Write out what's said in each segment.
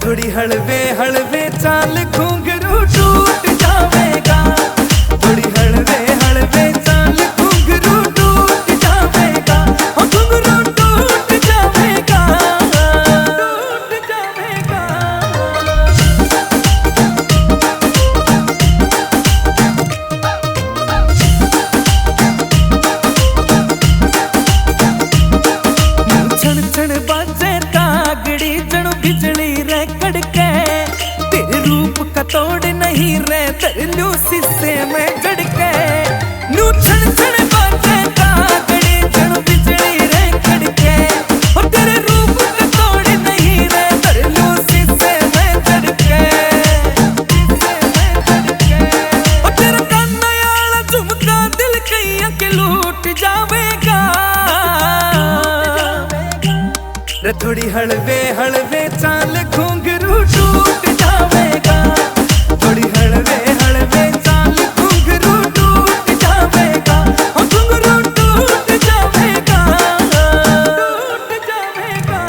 थोड़ी हलवे हलवे चाल घुंघरू टूट जावेगा। थोड़ी हलवे हलवे चाल घुंघरू टूट जावेगा। घुंघरू टूट जावेगा, टूट जावेगा। छण छण बाजे तागड़ी जणु बिजली रे कड़के। तेरे रूप का तोड़ नहीं रे तरलू शीशे में जड़के। नू छण छण बाजे तागड़ी जणु बिजली रे कड़के। और तेरे रूप का तोड़ नहीं रे तरलू शीशे में जड़के। और तेरा काना याला झुमका दिल कईया के लूट जावेगा। रे थोड़ी हलवे हलवे चाल घुंघरू टूट जावेगा। थोड़ी हलवे हलवे चाल घुंघरू टूट जावेगा। घुंघरू टूट जावेगा, टूट जावेगा।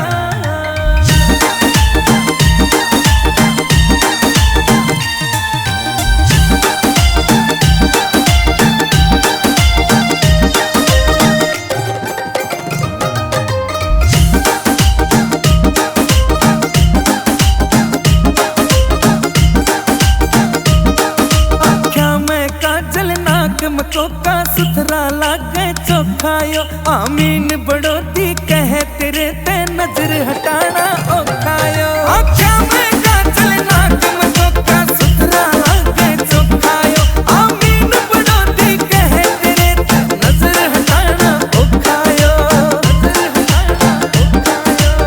मकोका सुथरा लागे चोखायो। आमीन बड़ोती कहे तेरे ते नजर हटाना ओखायो। आख्या में काजल नाक मकोका सुथरा लागे चोखायो। आमीन बड़ोती कहे तेरे ते नजर हटाना ओखायो।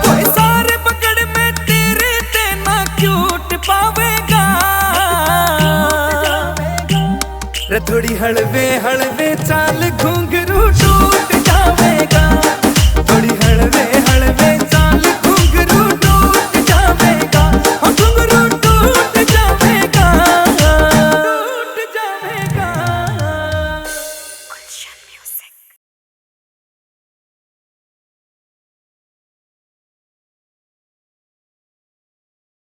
कोई सारे पकड़ में तेरे ते ना क्यूट पावेगा। रे थोड़ी हलवे हलवे चाल घुंघरू टूट जावेगा। थोड़ी हलवे हलवे